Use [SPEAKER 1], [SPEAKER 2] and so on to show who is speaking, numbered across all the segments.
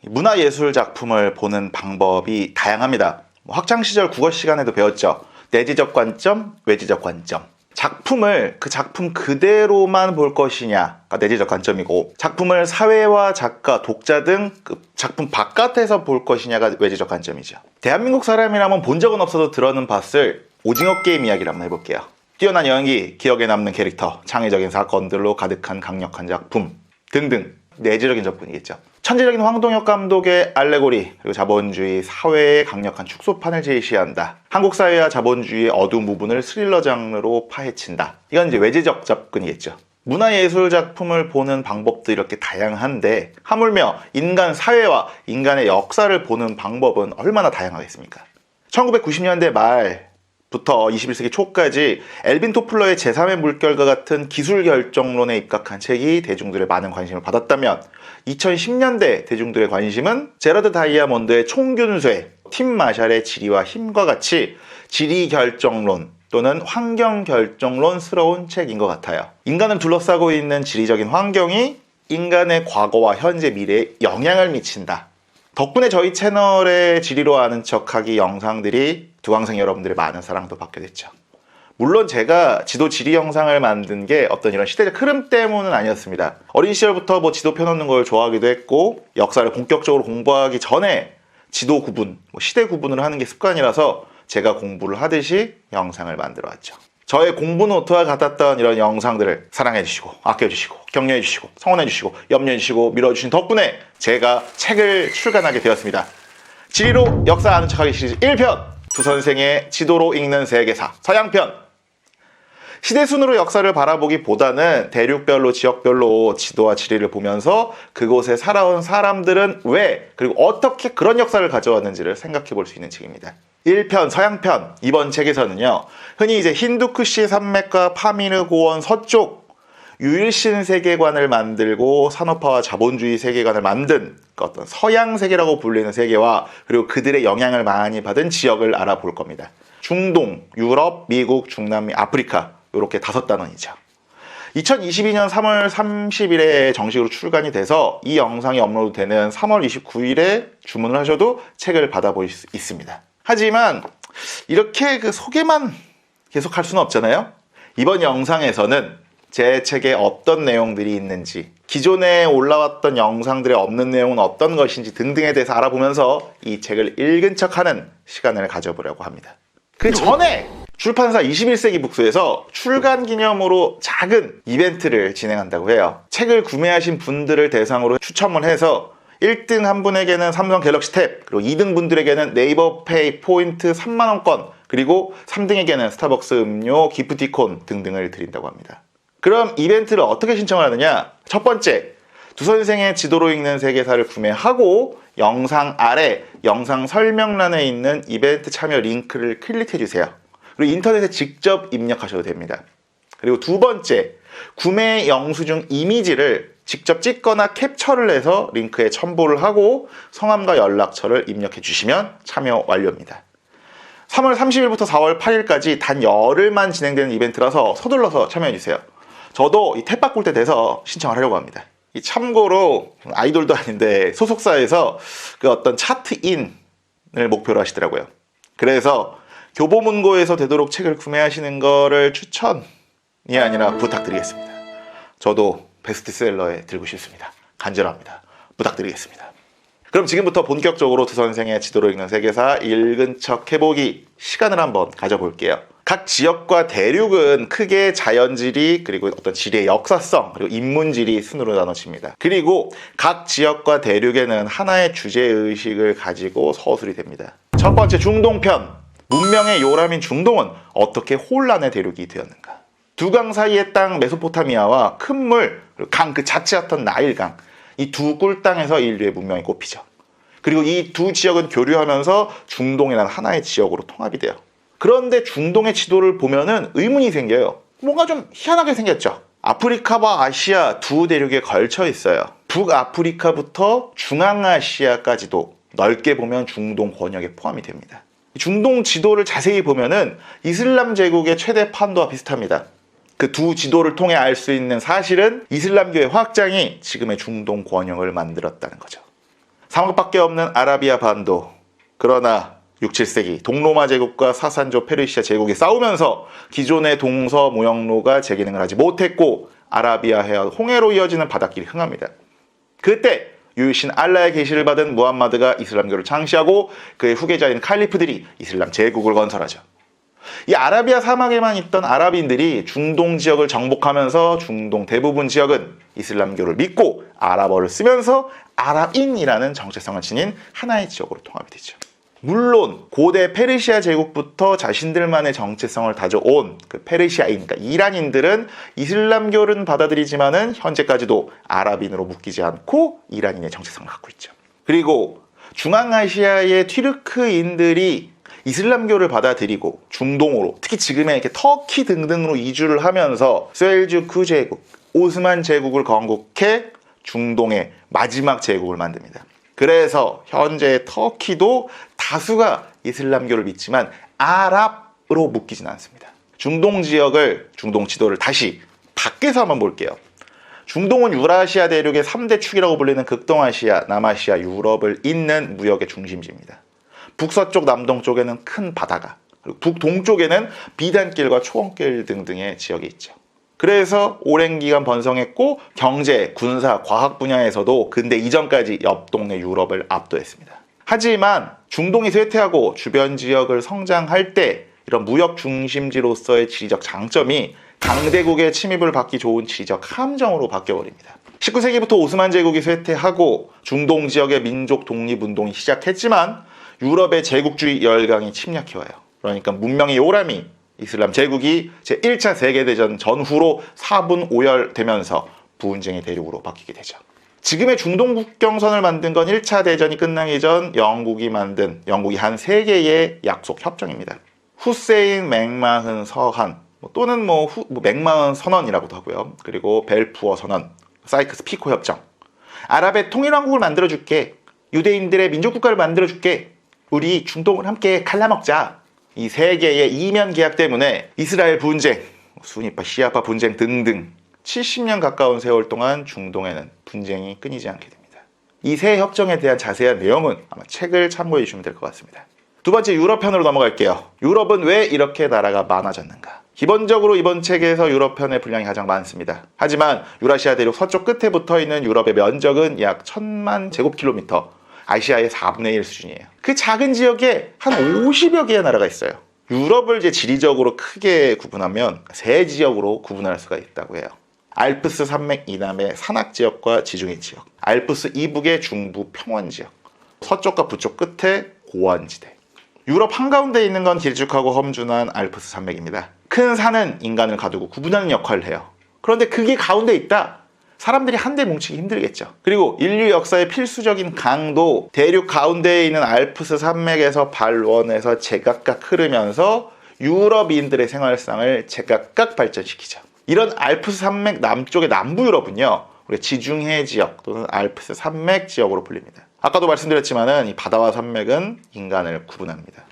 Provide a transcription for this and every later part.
[SPEAKER 1] 문화예술 작품을 보는 방법이 다양합니다. 학창시절 국어 시간에도 배웠죠. 내지적 관점, 외지적 관점. 작품을 그 작품 그대로만 볼 것이냐가 내지적 관점이고, 작품을 사회와 작가, 독자 등 그 작품 바깥에서 볼 것이냐가 외지적 관점이죠. 대한민국 사람이라면 본 적은 없어도 들어는 봤을 오징어 게임 이야기를 한번 해볼게요. 뛰어난 연기, 기억에 남는 캐릭터, 창의적인 사건들로 가득한 강력한 작품 등등 내지적인 접근이겠죠. 천재적인 황동혁 감독의 알레고리, 그리고 자본주의 사회의 강력한 축소판을 제시한다. 한국 사회와 자본주의의 어두운 부분을 스릴러 장르로 파헤친다. 이건 이제 외지적 접근이겠죠. 문화예술 작품을 보는 방법도 이렇게 다양한데, 하물며 인간 사회와 인간의 역사를 보는 방법은 얼마나 다양하겠습니까? 1990년대 말부터 21세기 초까지 엘빈 토플러의 제3의 물결과 같은 기술 결정론에 입각한 책이 대중들의 많은 관심을 받았다면, 2010년대 대중들의 관심은 제러드 다이아몬드의 총균쇠, 팀 마샬의 지리와 힘과 같이 지리 결정론 또는 환경 결정론스러운 책인 것 같아요. 인간을 둘러싸고 있는 지리적인 환경이 인간의 과거와 현재, 미래에 영향을 미친다. 덕분에 저희 채널의 지리로 아는 척하기 영상들이 두강생 여러분들의 많은 사랑도 받게 됐죠. 물론 제가 지도 지리 영상을 만든 게 어떤 이런 시대적 흐름 때문은 아니었습니다. 어린 시절부터 지도 펴놓는 걸 좋아하기도 했고, 역사를 본격적으로 공부하기 전에 지도 구분, 시대 구분을 하는 게 습관이라서 제가 공부를 하듯이 영상을 만들어 왔죠. 저의 공부 노트와 같았던 이런 영상들을 사랑해주시고, 아껴주시고, 격려해주시고, 성원해주시고, 염려해주시고, 밀어주신 덕분에 제가 책을 출간하게 되었습니다. 지리로 역사 아는 척하기 시리즈 1편, 두 선생의 지도로 읽는 세계사 서양편. 시대순으로 역사를 바라보기보다는 대륙별로, 지역별로 지도와 지리를 보면서 그곳에 살아온 사람들은 왜, 그리고 어떻게 그런 역사를 가져왔는지를 생각해 볼 수 있는 책입니다. 1편, 서양편. 이번 책에서는요, 흔히 이제 힌두쿠시 산맥과 파미르 고원 서쪽 유일신 세계관을 만들고 산업화와 자본주의 세계관을 만든 그 어떤 서양 세계라고 불리는 세계와, 그리고 그들의 영향을 많이 받은 지역을 알아볼 겁니다. 중동, 유럽, 미국, 중남미, 아프리카, 이렇게 5단원이죠. 2022년 3월 30일에 정식으로 출간이 돼서 이 영상이 업로드되는 3월 29일에 주문을 하셔도 책을 받아볼 수 있습니다. 하지만 이렇게 그 소개만 계속 할 수는 없잖아요. 이번 영상에서는 제 책에 어떤 내용들이 있는지, 기존에 올라왔던 영상들에 없는 내용은 어떤 것인지 등등에 대해서 알아보면서 이 책을 읽은 척하는 시간을 가져보려고 합니다. 그 전에 출판사 21세기 북스에서 출간 기념으로 작은 이벤트를 진행한다고 해요. 책을 구매하신 분들을 대상으로 추첨을 해서 1등 한 분에게는 삼성 갤럭시 탭, 그리고 2등 분들에게는 네이버 페이 포인트 3만원권, 그리고 3등에게는 스타벅스 음료, 기프티콘 등등을 드린다고 합니다. 그럼 이벤트를 어떻게 신청을 하느냐? 첫 번째, 두 선생의 지도로 읽는 세계사를 구매하고 영상 아래 영상 설명란에 있는 이벤트 참여 링크를 클릭해 주세요. 그리고 인터넷에 직접 입력하셔도 됩니다. 그리고 두 번째, 구매 영수증 이미지를 직접 찍거나 캡처를 해서 링크에 첨부를 하고 성함과 연락처를 입력해 주시면 참여 완료입니다. 3월 30일부터 4월 8일까지 단 열흘만 진행되는 이벤트라서 서둘러서 참여해 주세요. 저도 이 탭 바꿀 때 돼서 신청을 하려고 합니다. 이 참고로 아이돌도 아닌데 소속사에서 그 어떤 차트인을 목표로 하시더라고요. 그래서 교보문고에서 되도록 책을 구매하시는 거를 추천이 아니라 부탁드리겠습니다. 저도 베스트셀러에 들고 싶습니다. 간절합니다. 부탁드리겠습니다. 그럼 지금부터 본격적으로 두 선생의 지도로 읽는 세계사 읽은 척 해보기 시간을 한번 가져볼게요. 각 지역과 대륙은 크게 자연지리, 그리고 어떤 지리의 역사성, 그리고 인문지리 순으로 나눠집니다. 그리고 각 지역과 대륙에는 하나의 주제의식을 가지고 서술이 됩니다. 첫 번째, 중동편. 문명의 요람인 중동은 어떻게 혼란의 대륙이 되었는가? 두강 사이의 땅 메소포타미아와 큰 물, 강 그 자체였던 나일강, 이 두 꿀땅에서 인류의 문명이 꼽히죠. 그리고 이 두 지역은 교류하면서 중동이라는 하나의 지역으로 통합이 돼요. 그런데 중동의 지도를 보면은 의문이 생겨요. 뭔가 좀 희한하게 생겼죠. 아프리카와 아시아 두 대륙에 걸쳐 있어요. 북아프리카부터 중앙아시아까지도 넓게 보면 중동 권역에 포함이 됩니다. 중동 지도를 자세히 보면은 이슬람 제국의 최대 판도와 비슷합니다. 그 두 지도를 통해 알 수 있는 사실은 이슬람교의 확장이 지금의 중동 권역을 만들었다는 거죠. 사막밖에 없는 아라비아 반도. 그러나 6, 7세기 동로마 제국과 사산조 페르시아 제국이 싸우면서 기존의 동서무역로가 재기능을 하지 못했고 아라비아 해안 홍해로 이어지는 바닷길이 흥합니다. 그때 유일신 알라의 계시를 받은 무함마드가 이슬람교를 창시하고 그의 후계자인 칼리프들이 이슬람 제국을 건설하죠. 이 아라비아 사막에만 있던 아랍인들이 중동 지역을 정복하면서 중동 대부분 지역은 이슬람교를 믿고 아랍어를 쓰면서 아랍인이라는 정체성을 지닌 하나의 지역으로 통합이 되죠. 물론 고대 페르시아 제국부터 자신들만의 정체성을 다져온 그 페르시아인, 그러니까 이란인들은 이슬람교를 받아들이지만은 현재까지도 아랍인으로 묶이지 않고 이란인의 정체성을 갖고 있죠. 그리고 중앙아시아의 튀르크인들이 이슬람교를 받아들이고 중동으로, 특히 지금의 이렇게 터키 등등으로 이주를 하면서 셀주크 제국, 오스만 제국을 건국해 중동의 마지막 제국을 만듭니다. 그래서 현재 터키도 다수가 이슬람교를 믿지만 아랍으로 묶이진 않습니다. 중동 지역을, 중동 지도를 다시 밖에서 한번 볼게요. 중동은 유라시아 대륙의 3대 축이라고 불리는 극동아시아, 남아시아, 유럽을 잇는 무역의 중심지입니다. 북서쪽, 남동쪽에는 큰 바다가, 그리고 북동쪽에는 비단길과 초원길 등등의 지역이 있죠. 그래서 오랜 기간 번성했고 경제, 군사, 과학 분야에서도 근대 이전까지 옆 동네 유럽을 압도했습니다. 하지만 중동이 쇠퇴하고 주변 지역을 성장할 때 이런 무역 중심지로서의 지리적 장점이 강대국의 침입을 받기 좋은 지리적 함정으로 바뀌어버립니다. 19세기부터 오스만 제국이 쇠퇴하고 중동 지역의 민족 독립운동이 시작했지만 유럽의 제국주의 열강이 침략해와요. 그러니까 문명의 요람이 이슬람 제국이 제1차 세계대전 전후로 4분 5열 분쟁의 대륙으로 바뀌게 되죠. 지금의 중동 국경선을 만든 건 1차 대전이 끝나기 전 영국이 한 3개의 약속 협정입니다. 후세인 맥마흔 서한 또는 맥마흔 선언이라고도 하고요. 그리고 벨푸어 선언, 사이크스 피코 협정. 아랍의 통일왕국을 만들어줄게. 유대인들의 민족국가를 만들어줄게. 우리 중동을 함께 갈라먹자. 이 세 개의 이면 계약 때문에 이스라엘 분쟁, 수니파, 시아파 분쟁 등등 70년 가까운 세월 동안 중동에는 분쟁이 끊이지 않게 됩니다. 이 세 협정에 대한 자세한 내용은 아마 책을 참고해 주시면 될 것 같습니다. 두 번째 유럽편으로 넘어갈게요. 유럽은 왜 이렇게 나라가 많아졌는가? 기본적으로 이번 책에서 유럽편의 분량이 가장 많습니다. 하지만 유라시아 대륙 서쪽 끝에 붙어있는 유럽의 면적은 약 1000만 제곱킬로미터, 아시아의 4분의 1 수준이에요. 그 작은 지역에 한 50여 개의 나라가 있어요. 유럽을 이제 지리적으로 크게 구분하면 세 지역으로 구분할 수가 있다고 해요. 알프스 산맥 이남의 산악지역과 지중해 지역, 알프스 이북의 중부 평원지역, 서쪽과 북쪽 끝에 고원지대. 유럽 한가운데에 있는 건 길쭉하고 험준한 알프스 산맥입니다. 큰 산은 인간을 가두고 구분하는 역할을 해요. 그런데 그게 가운데 있다? 사람들이 한데 뭉치기 힘들겠죠. 그리고 인류 역사의 필수적인 강도, 대륙 가운데에 있는 알프스 산맥에서 발원해서 제각각 흐르면서 유럽인들의 생활상을 제각각 발전시키죠. 이런 알프스 산맥 남쪽의 남부 유럽은요, 우리 지중해 지역 또는 알프스 산맥 지역으로 불립니다. 아까도 말씀드렸지만은 이 바다와 산맥은 인간을 구분합니다.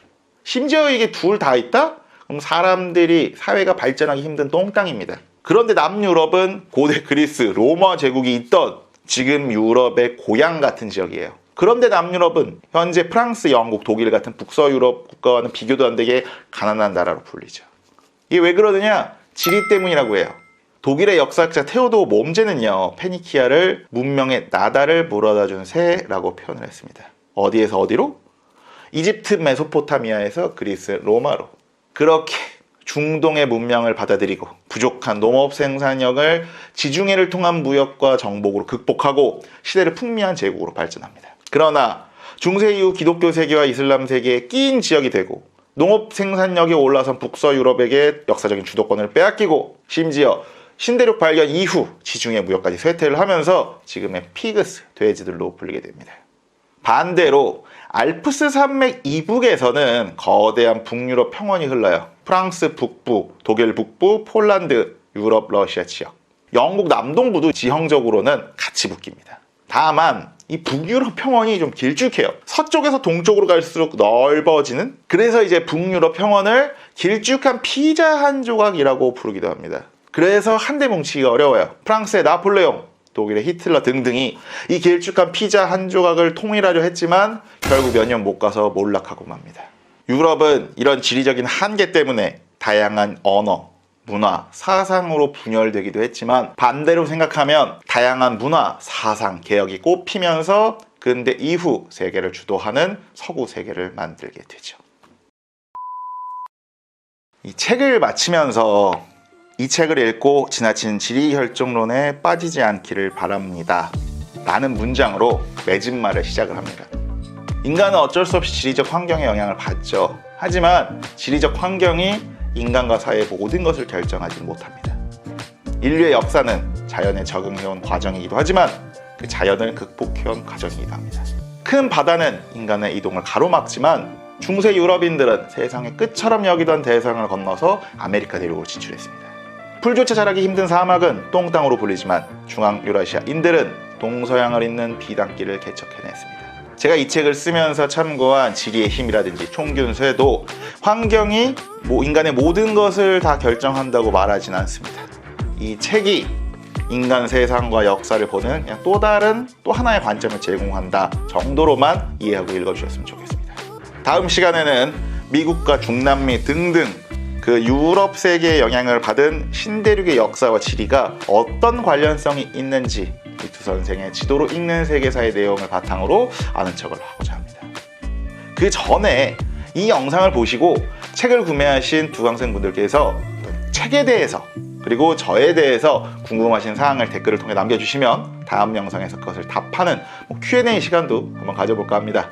[SPEAKER 1] 심지어 이게 둘 다 있다? 그럼 사람들이 사회가 발전하기 힘든 똥땅입니다. 그런데 남유럽은 고대 그리스, 로마 제국이 있던 지금 유럽의 고향 같은 지역이에요. 그런데 남유럽은 현재 프랑스, 영국, 독일 같은 북서유럽 국가와는 비교도 안 되게 가난한 나라로 불리죠. 이게 왜 그러느냐? 지리 때문이라고 해요. 독일의 역사학자 테오도 몬제는요, 페니키아를 문명의 나다를 물어다준 새라고 표현을 했습니다. 어디에서 어디로? 이집트 메소포타미아에서 그리스, 로마로. 그렇게 중동의 문명을 받아들이고 부족한 농업 생산력을 지중해를 통한 무역과 정복으로 극복하고 시대를 풍미한 제국으로 발전합니다. 그러나 중세 이후 기독교 세계와 이슬람 세계에 끼인 지역이 되고 농업 생산력이 올라선 북서유럽에게 역사적인 주도권을 빼앗기고 심지어 신대륙 발견 이후 지중해 무역까지 쇠퇴를 하면서 지금의 피그스, 돼지들로 불리게 됩니다. 반대로 알프스 산맥 이북에서는 거대한 북유럽 평원이 흘러요. 프랑스 북부, 독일 북부, 폴란드, 유럽, 러시아 지역. 영국 남동부도 지형적으로는 같이 묶입니다. 다만 이 북유럽 평원이 좀 길쭉해요. 서쪽에서 동쪽으로 갈수록 넓어지는, 그래서 이제 북유럽 평원을 길쭉한 피자 한 조각이라고 부르기도 합니다. 그래서 한데 뭉치기가 어려워요. 프랑스의 나폴레옹, 독일의 히틀러 등등이 이 길쭉한 피자 한 조각을 통일하려 했지만 결국 몇 년 못 가서 몰락하고 맙니다. 유럽은 이런 지리적인 한계 때문에 다양한 언어, 문화, 사상으로 분열되기도 했지만 반대로 생각하면 다양한 문화, 사상, 개혁이 꽃피면서 근대 이후 세계를 주도하는 서구 세계를 만들게 되죠. 이 책을 마치면서 이 책을 읽고 지나친 지리혈종론에 빠지지 않기를 바랍니다 라는 문장으로 맺은 말을 시작을 합니다. 인간은 어쩔 수 없이 지리적 환경의 영향을 받죠. 하지만 지리적 환경이 인간과 사회의 모든 것을 결정하지 못합니다. 인류의 역사는 자연에 적응해온 과정이기도 하지만 그 자연을 극복해온 과정이기도 합니다. 큰 바다는 인간의 이동을 가로막지만 중세 유럽인들은 세상의 끝처럼 여기던 대서양을 건너서 아메리카 대륙으로 진출했습니다. 풀조차 자라기 힘든 사막은 똥땅으로 불리지만 중앙 유라시아인들은 동서양을 잇는 비단길을 개척해냈습니다. 제가 이 책을 쓰면서 참고한 지리의 힘이라든지 총균세도 환경이 인간의 모든 것을 다 결정한다고 말하진 않습니다. 이 책이 인간 세상과 역사를 보는 또 다른 또 하나의 관점을 제공한다 정도로만 이해하고 읽어주셨으면 좋겠습니다. 다음 시간에는 미국과 중남미 등등 그 유럽 세계의 영향을 받은 신대륙의 역사와 지리가 어떤 관련성이 있는지 이 두 선생의 지도로 읽는 세계사의 내용을 바탕으로 아는 척을 하고자 합니다. 그 전에 이 영상을 보시고 책을 구매하신 두 강생분들께서 책에 대해서 그리고 저에 대해서 궁금하신 사항을 댓글을 통해 남겨주시면 다음 영상에서 그것을 답하는 Q&A 시간도 한번 가져볼까 합니다.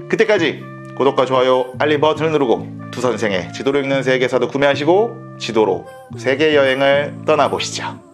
[SPEAKER 1] 그때까지 구독과 좋아요, 알림 버튼을 누르고 두 선생의 지도로 읽는 세계사도 구매하시고 지도로 세계 여행을 떠나보시죠.